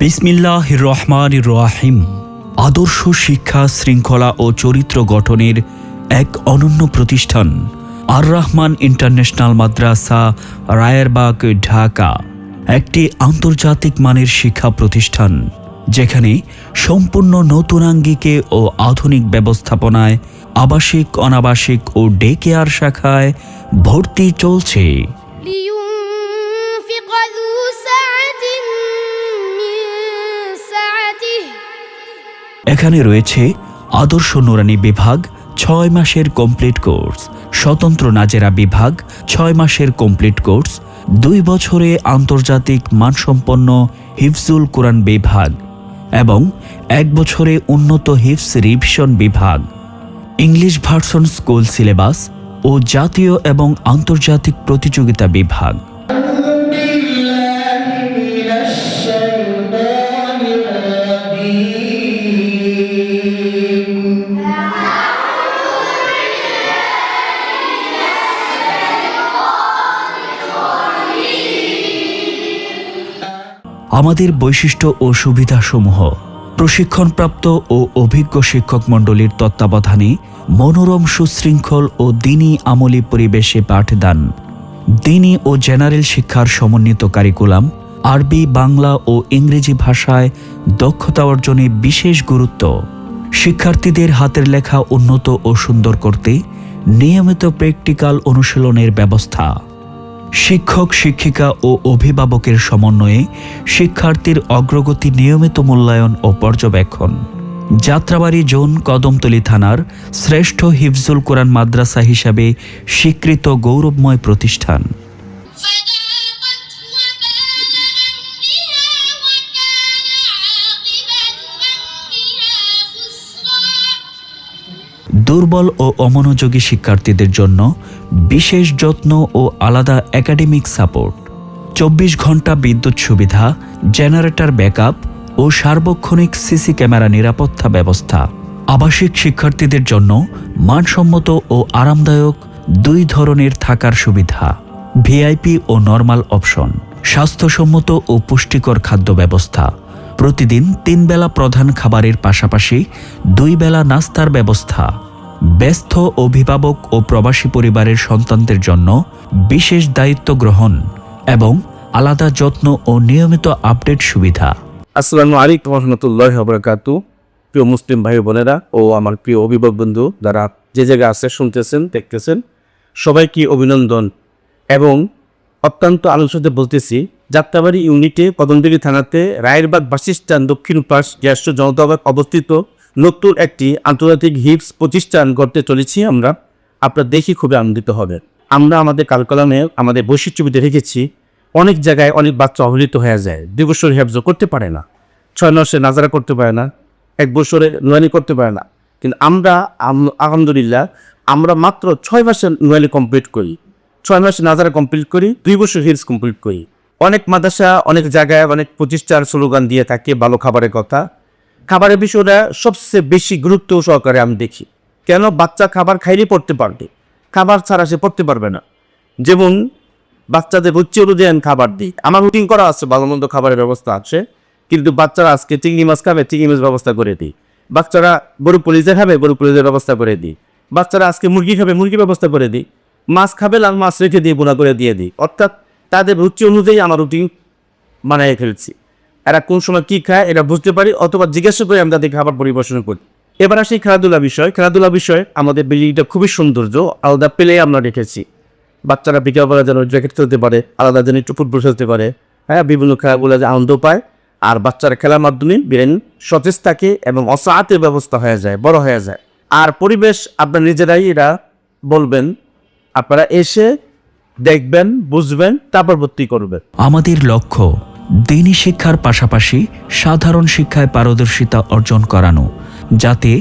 বিসমিল্লাহির রহমানির রহিম। আদর্শ শিক্ষা, শৃঙ্খলা ও চরিত্র গঠনের এক অনন্য প্রতিষ্ঠান আর রহমান ইন্টারন্যাশনাল মাদ্রাসা, রায়েরবাগ, ঢাকা একটি আন্তর্জাতিক মানের শিক্ষা প্রতিষ্ঠান, যেখানে সম্পূর্ণ নতুন আঙ্গিকে ও আধুনিক ব্যবস্থাপনায় আবাসিক, অনাবাসিক ও ডে কেয়ার শাখায় ভর্তি চলছে। এখানে রয়েছে আদর্শ নুরানি বিভাগ 6 মাসের কমপ্লিট কোর্স, স্বতন্ত্র নাজেরা বিভাগ 6 মাসের কমপ্লিট কোর্স, 2 বছরে আন্তর্জাতিক মানসম্পন্ন হিফজুল কোরআন বিভাগ এবং 1 বছরে উন্নত হিফজ রিভিশন বিভাগ, ইংলিশ ভার্সন স্কুল সিলেবাস ও জাতীয় এবং আন্তর্জাতিক প্রতিযোগিতা বিভাগ। আমাদের বৈশিষ্ট্য ও সুবিধাসমূহ: প্রশিক্ষণপ্রাপ্ত ও অভিজ্ঞ শিক্ষক মণ্ডলীর তত্ত্বাবধানে মনোরম, সুশৃঙ্খল ও দ্বীনী আমলী পরিবেশে পাঠদান, দ্বীনী ও জেনারেল শিক্ষার সমন্বিত কারিকুলাম, আরবি, বাংলা ও ইংরেজি ভাষায় দক্ষতা অর্জনে বিশেষ গুরুত্ব, শিক্ষার্থীদের হাতের লেখা উন্নত ও সুন্দর করতে নিয়মিত প্র্যাকটিক্যাল অনুশীলনের ব্যবস্থা, শিক্ষক, শিক্ষিকা ও অভিভাবকের সমন্বয়ে শিক্ষার্থীর অগ্রগতি নিয়মিত মূল্যায়ন ও পর্যবেক্ষণ। যাত্রাবাড়ী জোন, কদমতলী থানার শ্রেষ্ঠ হিফজুল কোরআন মাদ্রাসা হিসাবে স্বীকৃত গৌরবময় প্রতিষ্ঠান। দুর্বল ও অমনোযোগী শিক্ষার্থীদের জন্য বিশেষ যত্ন ও আলাদা একাডেমিক সাপোর্ট, 24 ঘন্টা বিদ্যুৎ সুবিধা, জেনারেটর ব্যাকআপ ও সার্বক্ষণিক সিসি ক্যামেরা নিরাপত্তা ব্যবস্থা। আবাসিক শিক্ষার্থীদের জন্য মানসম্মত ও আরামদায়ক 2 ধরনের থাকার সুবিধা, ভিআইপি ও নরমাল অপশন, স্বাস্থ্যসম্মত ও পুষ্টিকর খাদ্য ব্যবস্থা, প্রতিদিন 3 বেলা প্রধান খাবারের পাশাপাশি 2 বেলা নাস্তার ব্যবস্থা, ব্যস্ত অভিভাবক ও প্রবাসী পরিবারের সন্তানদের জন্য বিশেষ দায়িত্ব গ্রহণ এবং আলাদা যত্ন ও নিয়মিত আপডেট সুবিধা। আসসালামু আলাইকুম রহমতুল্লাহি ওয়া বারাকাতুহু। প্রিয় মুসলিম ভাই বোনেরা ও আমার প্রিয় অভিভাবক বন্ধু যারা যে জায়গায় আছে, শুনতেছেন, দেখতেছেন, সবাইকে অভিনন্দন এবং অত্যন্ত আলোচিত বলতেছি। যাত্রাবাড়ী ইউনিটে কদমতলী থানাতে রায়েরবাগ বাসস্ট্যান্ড দক্ষিণ পাশ গ্যাস জনতাবাগ অবস্থিত নতুন একটি আন্তর্জাতিক হিফজ প্রতিষ্ঠান গড়তে চলেছি আমরা। আপনারা দেখি খুবই আনন্দিত হবেন। আমরা আমাদের কালকলামে আমাদের বৈশিষ্ট্যবিধি রেখেছি। অনেক জায়গায় অনেক বাচ্চা অবহেলিত হয়ে যায়, 2 বছর হেফজ করতে পারে না, 6 মাসে নাজারা করতে পারে না, 1 বছরে নুরানি করতে পারে না। কিন্তু আমরা আলহামদুলিল্লাহ আমরা মাত্র 6 মাসে নুরানি কমপ্লিট করি, 6 মাসে নাজারা কমপ্লিট করি, 2 বছর হিফজ কমপ্লিট করি। অনেক মাদ্রাসা অনেক জায়গায় অনেক প্রতিষ্ঠার স্লোগান দিয়ে থাকে ভালো খাবারের কথা। খাবারের বিষয়টা সবচেয়ে বেশি গুরুত্ব সহকারে আমি দেখি। কেন? বাচ্চা খাবার খাইলেই পড়তে পারবে, খাবার ছাড়া সে পড়তে পারবে না। যেমন বাচ্চাদের রুচি অনুযায়ী খাবার দিই, আমার রুটিন করা আছে, ভালো মন্দ খাবারের ব্যবস্থা আছে, কিন্তু বাচ্চারা আজকে চিংড়ি মাছ খাবে, চিংড়ি মাছ ব্যবস্থা করে দিই। বাচ্চারা গরু পুলিশে খাবে, গরু পুলিশের ব্যবস্থা করে দিই। বাচ্চারা আজকে মুরগি খাবে, মুরগি ব্যবস্থা করে দিই। মাছ খাবে, লাল মাছ রেখে দিয়ে বোনা করে দিয়ে দিই। অর্থাৎ তাদের রুচি অনুযায়ী আমার রুটিন বানিয়ে ফেলছি। এরা কোন সময় কী খায় এটা বুঝতে পারি, অথবা জিজ্ঞাসা করে আমি তাদের খাবার পরিবেশন করি। এবার আসি খেলাধুলা বিষয়। খেলাধুলা বিষয়ে আমাদের বিল্ডিংটা খুবই সৌন্দর্য, আলাদা প্লে আমরা রেখেছি। বাচ্চারা বিকালবেলা যেন জ্যাকেট খেলতে পারে, আলাদা যেন একটু ফুটবল খেলতে পারে, বিভিন্ন খেলাগুলো যে আনন্দ পায়। আর বাচ্চারা খেলার মাধ্যমে ব্রেন সতেজ থাকে এবং অসাহাতের ব্যবস্থা হয়ে যায়, বড় হয়ে যায়। আর পরিবেশ আপনারা নিজেরাই এরা বলবেন, আপনারা এসে দেখবেন, বুঝবেন, তারপর ভর্তি করবেন। আমাদের লক্ষ্য দ্বীনী শিক্ষার পাশাপাশি সাধারণ শিক্ষায় পারদর্শিতা অর্জন করানো, যাতে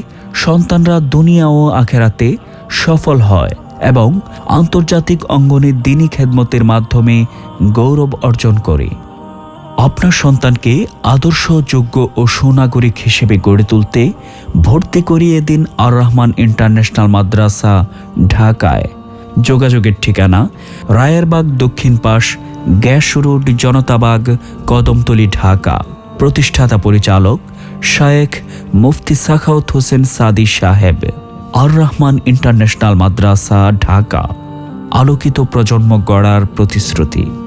সন্তানরা দুনিয়া ও আখেরাতে সফল হয় এবং আন্তর্জাতিক অঙ্গনে দ্বীনী খেদমতের মাধ্যমে গৌরব অর্জন করে। আপনার সন্তানকে আদর্শ, যোগ্য ও সুনাগরিক হিসেবে গড়ে তুলতে ভর্তি করিয়ে দিন আর রহমান ইন্টারন্যাশনাল মাদ্রাসা, ঢাকায়। যোগাযোগের ঠিকানা: রায়েরবাগ দক্ষিণ পাশ, গ্যাস রোড, জনতাবাগ, কদমতলী, ঢাকা। প্রতিষ্ঠাতা পরিচালক শায়েখ মুফতি সাখাওয়াত হোসেন সাদি সাহেব। আর রহমান ইন্টারন্যাশনাল মাদ্রাসা, ঢাকা। আলোকিত প্রজন্ম গড়ার প্রতিশ্রুতি।